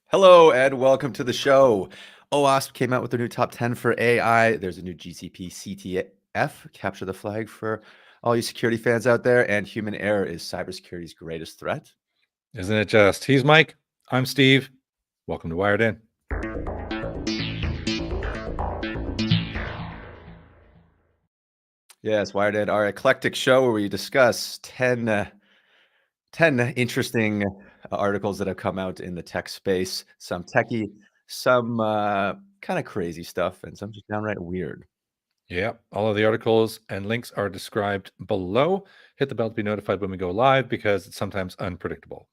Hello, Ed. Welcome to the show. OWASP came out with their new top 10 for AI. There's a new GCP CTF, capture the flag for all you security fans out there. And human error is cybersecurity's greatest threat. Isn't it just? He's Mike. I'm Steve. Welcome to Wired In. Yes, Wired In, our eclectic show where we discuss 10 interesting articles that have come out in the tech space. Some techie, some kind of crazy stuff, and some just downright weird. Yeah, all of the articles and links are described below. Hit the bell to be notified when we go live because it's sometimes unpredictable.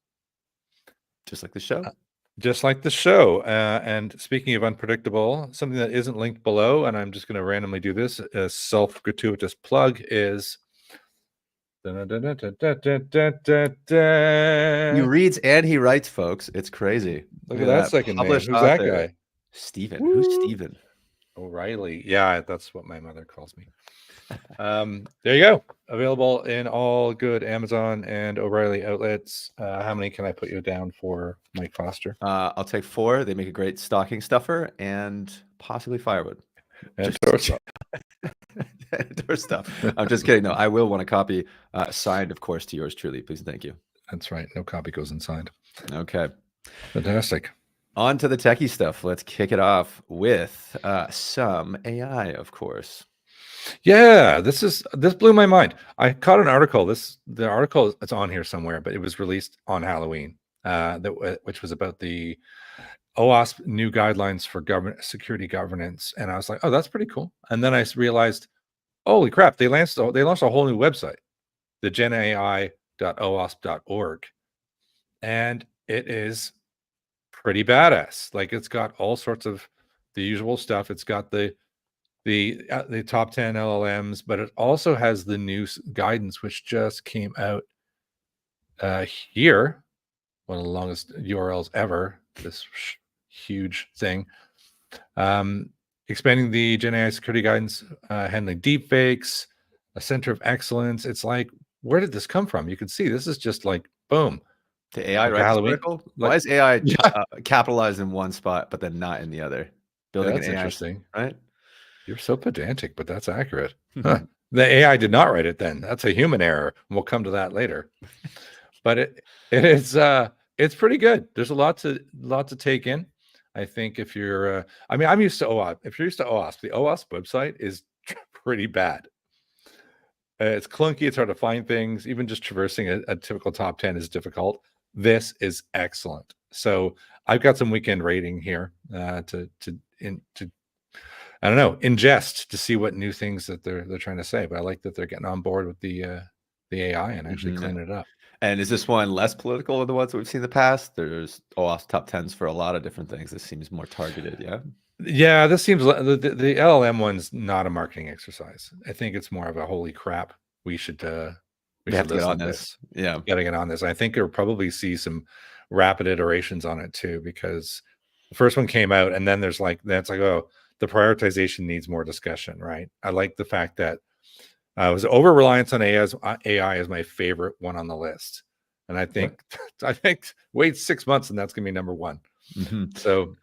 Just like the show. Just like the show. And speaking of unpredictable, something that isn't linked below, and I'm just going to randomly do this, a self-gratuitous plug is... He reads and he writes, folks. It's crazy. Look at that second name. Who's that guy? Steven. Who's Steven? O'Reilly. Yeah, that's what my mother calls me. There you go. Available in all good Amazon and O'Reilly outlets. How many can I put you down for, Mike Foster? I'll take 4. They make a great stocking stuffer and possibly firewood. And door stuff. Door stuff. I'm just kidding. No, I will want a copy signed, of course, to yours truly. Please and thank you. That's right. No copy goes unsigned. Okay. Fantastic. On to the techie stuff. Let's kick it off with some AI, of course. Yeah, this blew my mind. I caught an article. The article it's on here somewhere, but it was released on Halloween. Which was about the OWASP new guidelines for security governance, and I was like, oh, that's pretty cool. And then I realized, holy crap, they launched a whole new website, the genai.owasp.org, and it is pretty badass. Like, it's got all sorts of the usual stuff. It's got the top 10 LLMs, but it also has the new guidance which just came out here. One of the longest URLs ever. This huge thing. Expanding the Gen AI security guidance, handling deepfakes, a center of excellence. It's like, where did this come from? You can see this is just like, boom. The AI right article? Why is AI capitalized in one spot, but then not in the other? Building an AI, interesting, right? You're so pedantic, but that's accurate. Huh. The AI did not write it then. That's a human error. And we'll come to that later. But it's pretty good. There's a lot to take in. I think if you're, I'm used to OWASP. If you're used to OWASP, the OWASP website is pretty bad. It's clunky. It's hard to find things. Even just traversing a typical top 10 is difficult. This is excellent. So I've got some weekend rating here to I don't know, ingest to see what new things that they're trying to say. But I like that they're getting on board with the AI and actually cleaning it up. And is this one less political than the ones that we've seen in the past? There's OWASP top 10s for a lot of different things. This seems more targeted, yeah? Yeah, this seems the LLM one's not a marketing exercise. I think it's more of a holy crap. We should have to get on this. Yeah, gotta get on this. I think you'll probably see some rapid iterations on it too, because the first one came out, and then there's like oh, the prioritization needs more discussion, right? I like the fact that I was over reliance on AI as my favorite one on the list, and I think wait 6 months and that's gonna be number one. So,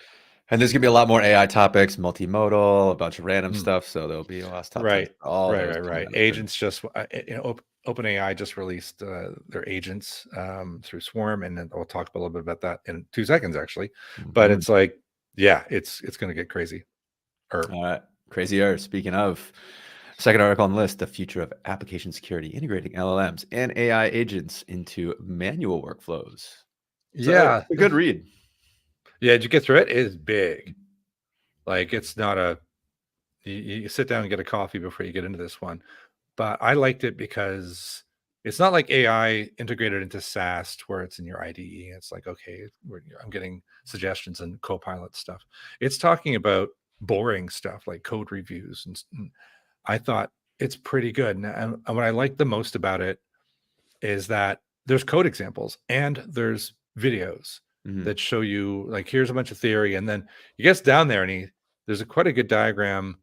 and there's gonna be a lot more AI topics, multimodal, a bunch of random stuff. So there'll be a lot of stuff. Right. Agents just OpenAI just released their agents through Swarm, and then we'll talk a little bit about that in 2 seconds, actually. But it's like, yeah, it's gonna get crazy. All right, crazier. Speaking of. Second article on the list, the future of application security, integrating LLMs and AI agents into manual workflows. So yeah. It's a good read. Yeah, did you get through it? It is big. Like, it's not you sit down and get a coffee before you get into this one. But I liked it because it's not like AI integrated into SAST where it's in your IDE. It's like, okay, I'm getting suggestions and Copilot stuff. It's talking about boring stuff like code reviews, and I thought it's pretty good. And what I like the most about it is that there's code examples and there's videos that show you, like, here's a bunch of theory, and then he gets down there and there's quite a good diagram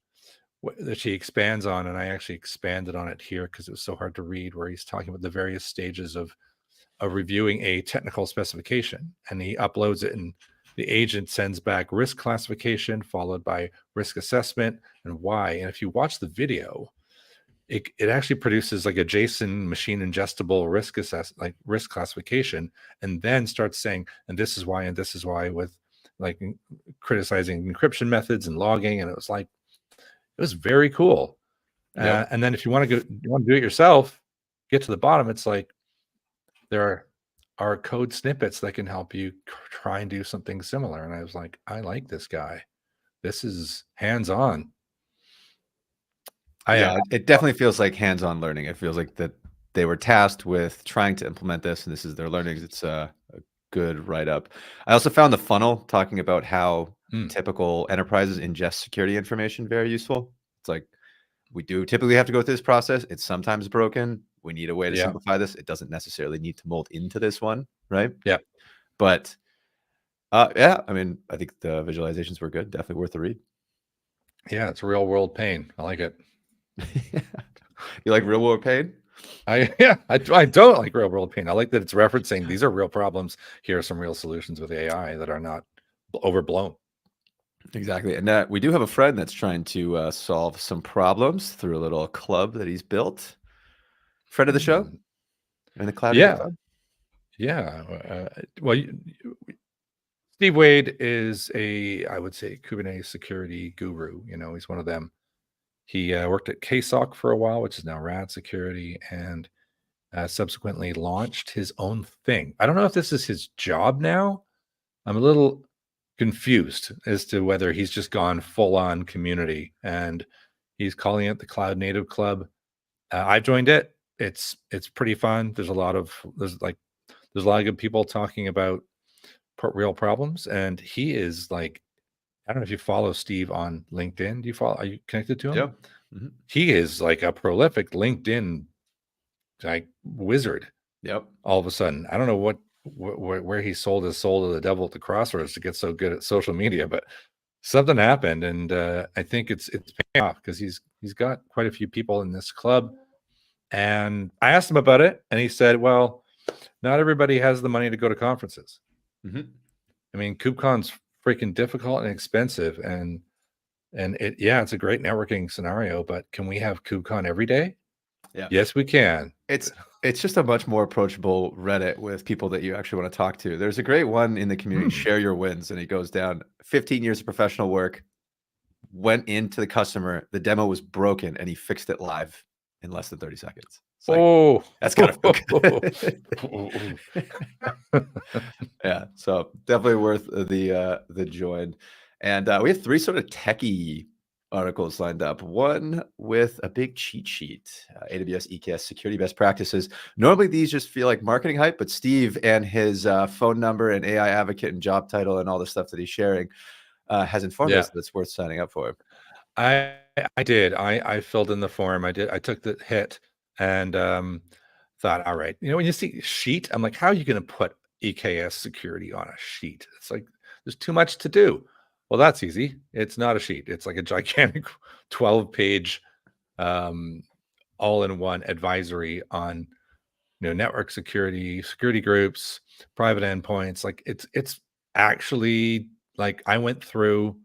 that she expands on, and I actually expanded on it here because it was so hard to read, where he's talking about the various stages of reviewing a technical specification, and he uploads it, and the agent sends back risk classification followed by risk assessment and why. And if you watch the video, it actually produces like a JSON machine ingestible risk classification, and then starts saying, and this is why, with like criticizing encryption methods and logging. And it was very cool. Yep. And then if you want to do it yourself, get to the bottom. It's like there are code snippets that can help you try and do something similar. And I was like, I like this guy. This is hands-on. Yeah, it definitely feels like hands-on learning. It feels like that they were tasked with trying to implement this, and this is their learnings. It's a good write-up. I also found the funnel talking about how typical enterprises ingest security information very useful. It's like, we do typically have to go through this process. It's sometimes broken. We need a way to simplify this. It doesn't necessarily need to mold into this one, right? Yeah. But yeah, I mean, I think the visualizations were good. Definitely worth the read. Yeah, it's real world pain. I like it. You like real world pain? I don't like real world pain. I like that it's referencing these are real problems. Here are some real solutions with AI that are not overblown. Exactly. And we do have a friend that's trying to solve some problems through a little club that he's built. Friend of the show in the Cloud Native Club. Yeah. Well, Steve Wade is I would say, Kubernetes security guru. He's one of them. He worked at KSOC for a while, which is now Rad Security, and subsequently launched his own thing. I don't know if this is his job now. I'm a little confused as to whether he's just gone full on community, and he's calling it the Cloud Native Club. I've joined it. It's pretty fun. There's a lot of good people talking about real problems, and he is like, I don't know if you follow Steve on LinkedIn. Are you connected to him? Yeah. Mm-hmm. He is like a prolific LinkedIn like wizard. Yep. All of a sudden, I don't know where he sold his soul to the devil at the crossroads to get so good at social media, but something happened, and I think it's paying off because he's got quite a few people in this club. And I asked him about it, and he said, "Well, not everybody has the money to go to conferences. Mm-hmm. I mean, KubeCon's freaking difficult and expensive, and it's a great networking scenario, but can we have KubeCon every day? Yeah. Yes, we can." It's just a much more approachable Reddit with people that you actually want to talk to. There's a great one in the community, Share Your Wins, and it goes down 15 years of professional work, went into the customer, the demo was broken, and he fixed it live in less than 30 seconds. It's like, that's kind of yeah, so definitely worth the join. And we have 3 sort of techie articles lined up. One with a big cheat sheet, AWS EKS security best practices. Normally these just feel like marketing hype, but Steve and his phone number and AI advocate and job title and all the stuff that he's sharing has informed us that it's worth signing up for. I did. I filled in the form. I took the hit and thought, all right, when you see sheet, I'm like, how are you going to put EKS security on a sheet? It's like, there's too much to do. Well, that's easy. It's not a sheet. It's like a gigantic 12-page all-in-one advisory on network security groups, private endpoints. Like it's actually like I went through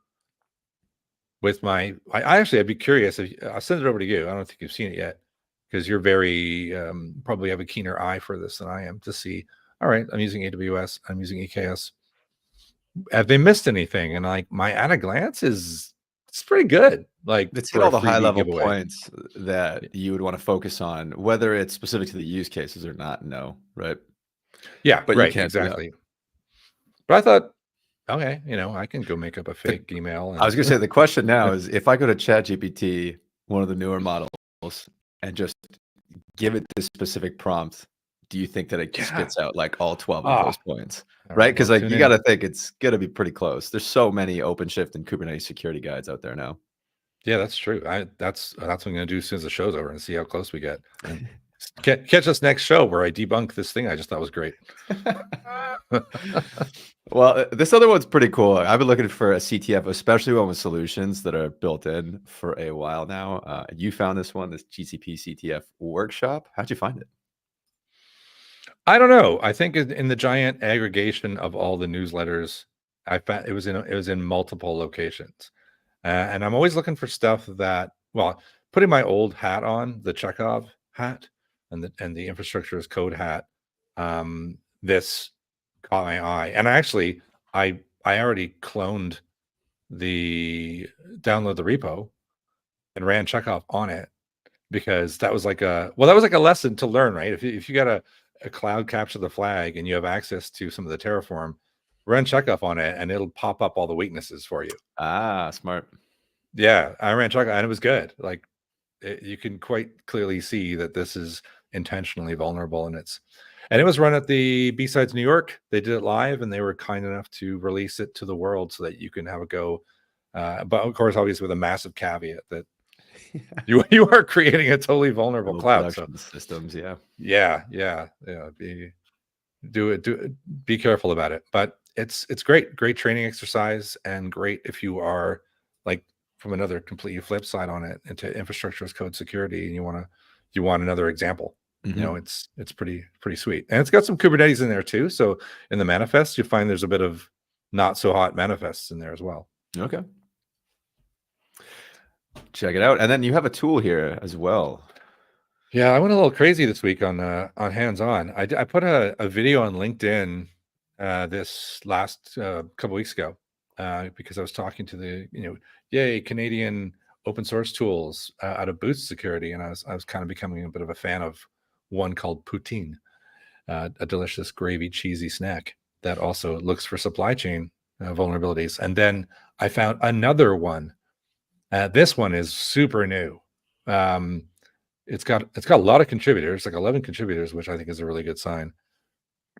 with I'd be curious if I'll send it over to you. I don't think you've seen it yet because you're very probably have a keener eye for this than I am to see. All right, I'm using AWS. I'm using EKS. Have they missed anything? And like my at a glance it's pretty good. Like it's hit all the high level points that you would want to focus on, whether it's specific to the use cases or not. No, right? Yeah, but right, you can't exactly. But I thought, okay, I can go make up a fake email. I was going to say the question now is if I go to ChatGPT, one of the newer models, and just give it this specific prompt, do you think that it spits out like all 12 of those points? Right? Because like you got to think it's going to be pretty close. There's so many OpenShift and Kubernetes security guides out there now. Yeah, that's true. That's what I'm going to do as soon as the show's over and see how close we get. And catch us next show where I debunk this thing I just thought was great. Well, this other one's pretty cool. I've been looking for a CTF, especially one with solutions that are built in for a while now. You found this one, this GCP CTF workshop. How'd you find it? I don't know. I think in the giant aggregation of all the newsletters I found it was in multiple locations, and I'm always looking for stuff that, well, putting my old hat on, the Chekhov hat, and the infrastructure as code hat. This caught my eye, and I already cloned the download the repo and ran Chekhov on it, because that was like a lesson to learn, right? If you got a cloud capture the flag and you have access to some of the Terraform, run Chekhov on it and it'll pop up all the weaknesses for you. Ah, smart. Yeah, I ran Chekhov and it was good. Like you can quite clearly see that this is intentionally vulnerable, and it was run at the B-Sides New York. They did it live, and they were kind enough to release it to the world so that you can have a go. But of course, obviously with a massive caveat that you are creating a totally vulnerable Real cloud. So production systems, yeah. Be careful about it. But it's great training exercise, and great if you are like from another completely flip side on it into infrastructure as code security, and you want another example. Mhm. It's pretty sweet, and it's got some Kubernetes in there too. So in the manifest, you find there's a bit of not so hot manifests in there as well. Okay. Check it out. And then you have a tool here as well. Yeah, I went a little crazy this week on hands-on. I put a video on LinkedIn this last couple weeks ago, because I was talking to the yay Canadian open source tools out of Boost Security, and I was kind of becoming a bit of a fan of one called Poutine, a delicious gravy cheesy snack that also looks for supply chain vulnerabilities. And then I found another one. This one is super new. It's got a lot of contributors, like 11 contributors, which I think is a really good sign.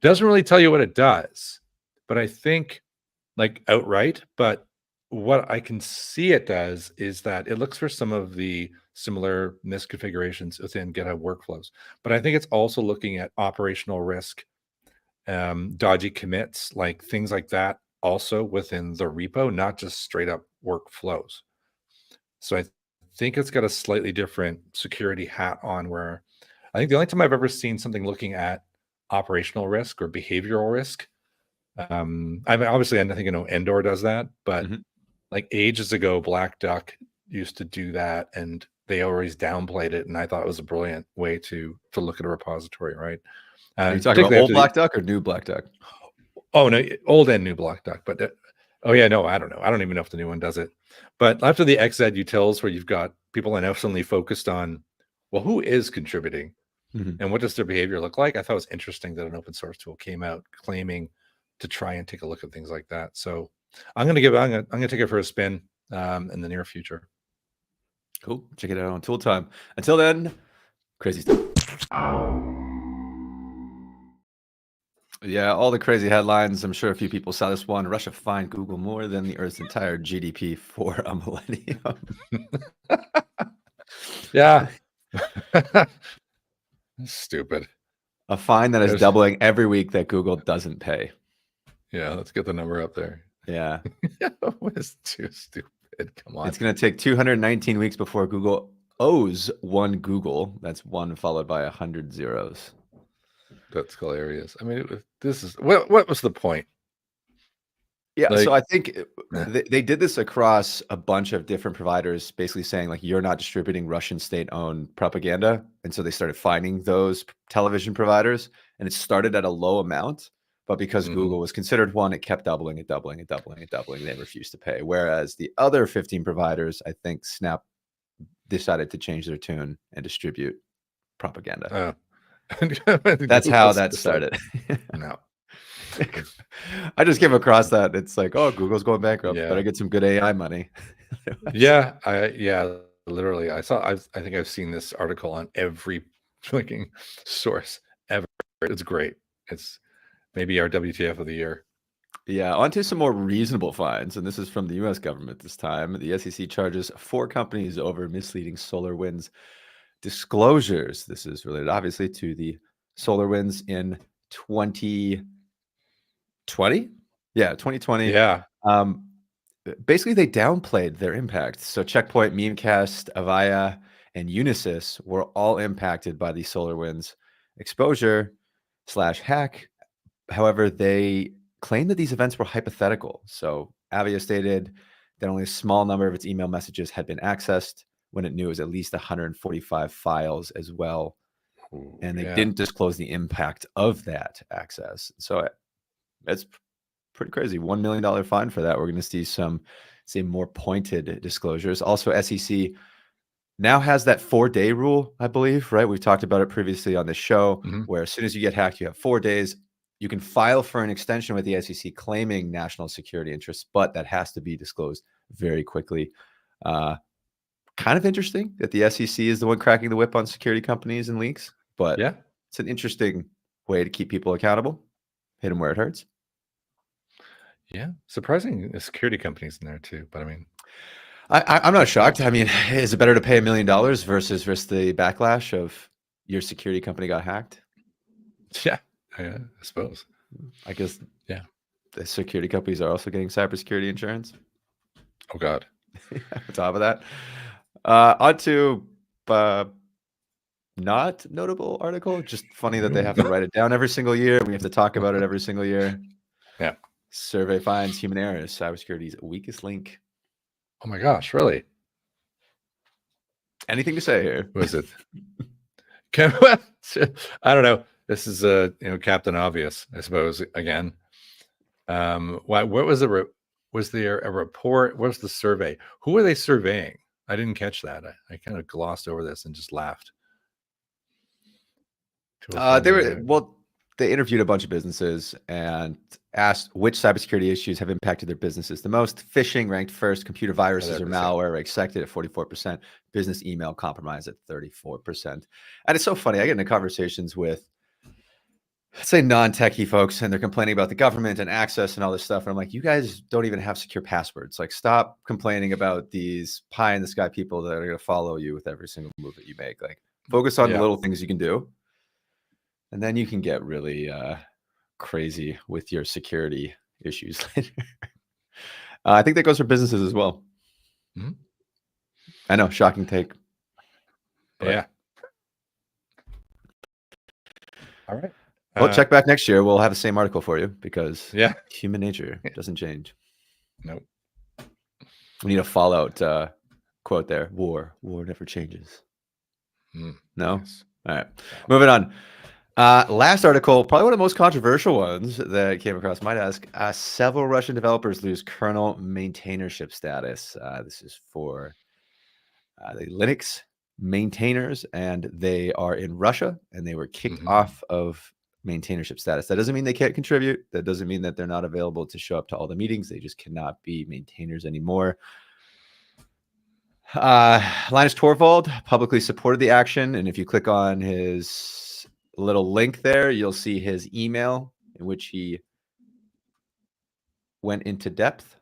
Doesn't really tell you what it does, but I think like outright, but what I can see it does is that it looks for some of the similar misconfigurations within GitHub workflows. But I think it's also looking at operational risk, dodgy commits, like things like that, also within the repo, not just straight up workflows. So I think it's got a slightly different security hat on, where I think the only time I've ever seen something looking at operational risk or behavioral risk. I mean, obviously, I think Endor does that, but Mhm. like ages ago, Black Duck used to do that, and they always downplayed it. And I thought it was a brilliant way to look at a repository, right? Are you talking about Particularly old after the Black Duck or new Black Duck? Oh no, old and new Black Duck, but oh yeah, no, I don't know. I don't even know if the new one does it. But after the XZ utils, where you've got people are now suddenly focused on, well, who is contributing Mhm. and what does their behavior look like? I thought it was interesting that an open source tool came out claiming to try and take a look at things like that. So I'm gonna take it for a spin in the near future. Cool. Check it out on Tool Time. Until then, crazy stuff. Yeah, all the crazy headlines. I'm sure a few people saw this one. Russia fined Google more than the Earth's entire GDP for a millennium. Yeah. Stupid. A fine that is There's, doubling every week that Google doesn't pay. yeah, let's get the number up there. Yeah. It was too stupid. Come on. It's going to take 219 weeks before Google owes one Google. That's one followed by 100 zeros. That's hilarious. I mean, this is what was the point? Yeah, so Like, I think they did this across a bunch of different providers, basically saying like you're not distributing Russian state-owned propaganda, and so they started finding those television providers, and it started at a low amount, but because Google was considered one, it kept doubling it, doubling it, doubling it, doubling. They refused to pay. Whereas the other 15 providers, I think Snap decided to change their tune and distribute propaganda. That's how that started. No. I just came across that. It's like, oh, Google's going bankrupt. Yeah. Better get some good AI money. Yeah, literally. I think I've seen this article on every freaking source ever. It's great. It's maybe our WTF of the year. Yeah, onto some more reasonable fines, and this is from the U.S. government this time. The SEC charges 4 companies over misleading SolarWinds disclosures. This is related, obviously, to the SolarWinds in 2020. Yeah, 2020. Yeah. Basically, they downplayed their impact. So Checkpoint, Memecast, Avaya, and Unisys were all impacted by the SolarWinds exposure / hack. However, they claimed that these events were hypothetical. So Avia stated that only a small number of its email messages had been accessed when it knew it was at least 145 files as well. Ooh, And they yeah. didn't disclose the impact of that access. So it's pretty crazy. $1 million fine for that. We're going to see some, say, more pointed disclosures. Also, SEC now has that 4-day rule, I believe, right? We've talked about it previously on this show, Mhm. where as soon as you get hacked, you have 4 days. You can file for an extension with the SEC claiming national security interests, but that has to be disclosed very quickly. Kind of interesting that the SEC is the one cracking the whip on security companies and leaks, but Yeah. it's an interesting way to keep people accountable. Hit them where it hurts. Yeah. Surprising the security companies in there too. But I mean, I'm not shocked. I mean, is it better to pay $1 million versus risk the backlash of your security company got hacked? yeah, I suppose. I guess Yeah. the security companies are also getting cybersecurity insurance. Oh God. On top of that, on to not notable article. Just funny that they have to write it down every single year. We have to talk about it every single year. Yeah. Survey finds human error is cybersecurity's weakest link. Oh my gosh, really? Anything to say here? Was it? I don't know. This is Captain Obvious, I suppose. Again, what was the was there a report? What was the survey? Who were they surveying? I didn't catch that. I kind of glossed over this and just laughed. They interviewed a bunch of businesses and asked which cybersecurity issues have impacted their businesses the most. Phishing ranked first, computer viruses or malware ranked second at 44%, business email compromise at 34%. And it's so funny. I get into conversations with, say, non-techie folks, and they're complaining about the government and access and all this stuff. And I'm like, you guys don't even have secure passwords. Like, stop complaining about these pie in the sky people that are going to follow you with every single move that you make. Like, focus on the little things you can do. And then you can get really crazy with your security issues later. I think that goes for businesses as well. Mhm. I know, shocking take. Yeah. All right. Well, check back next year. We'll have the same article for you because human nature doesn't change. Nope. We need a Fallout quote there. War never changes. No? Yes. All right. Moving on. Last article, probably one of the most controversial ones that came across my desk. Several Russian developers lose kernel maintainership status. This is for the Linux maintainers, and they are in Russia, and they were kicked off of maintainership status. That doesn't mean they can't contribute. That doesn't mean that they're not available to show up to all the meetings. They just cannot be maintainers anymore. Linus Torvald publicly supported the action, and if you click on his little link there, you'll see his email in which he went into depth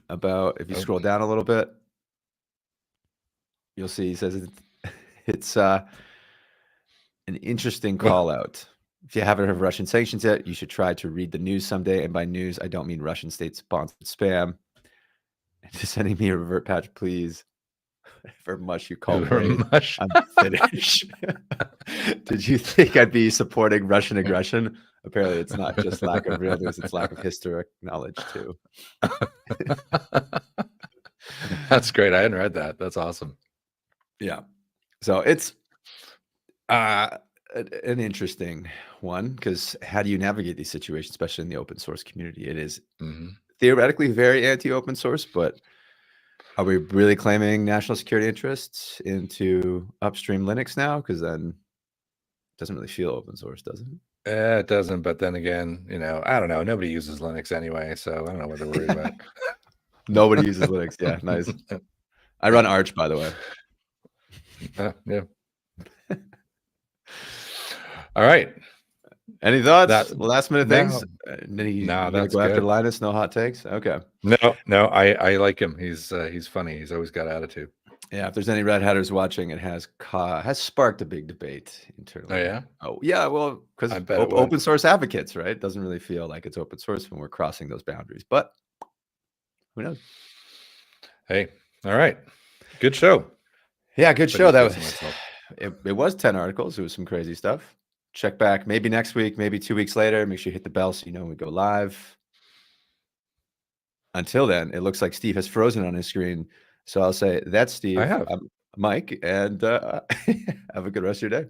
about, if you scroll down a little bit, you'll see he says it's an interesting call out. If you haven't heard of Russian sanctions yet, you should try to read the news someday. And by news, I don't mean Russian state-sponsored spam. Just sending me a revert patch, please. For mush you call brave. I'm finished. Did you think I'd be supporting Russian aggression? Apparently, it's not just lack of real news; it's lack of historic knowledge too. That's great. I hadn't read that. That's awesome. Yeah. So it's an interesting one because how do you navigate these situations, especially in the open source community? It is theoretically very anti-open source, but are we really claiming national security interests into upstream Linux now? Because then it doesn't really feel open source, does it? It doesn't, but then again, I don't know. Nobody uses Linux anyway, so I don't know what they're worried about. Nobody uses Linux. Yeah, nice. I run Arch, by the way. Yeah. All right. Any thoughts? Last minute things? No, that's go after Linus. No hot takes. Okay. No. I like him. He's funny. He's always got attitude. Yeah. If there's any Red Hatters watching, it has sparked a big debate internally. Oh yeah. Oh yeah. Well, because open source advocates, right? It doesn't really feel like it's open source when we're crossing those boundaries, but who knows? Hey. All right. Good show. Yeah, good show. That was it was 10 articles. It was some crazy stuff. check back maybe next week, maybe 2 weeks later. Make sure you hit the bell so you know when we go live. Until then, it looks like Steve has frozen on his screen. So I'll say that's Steve. I have. I'm Mike, and have a good rest of your day.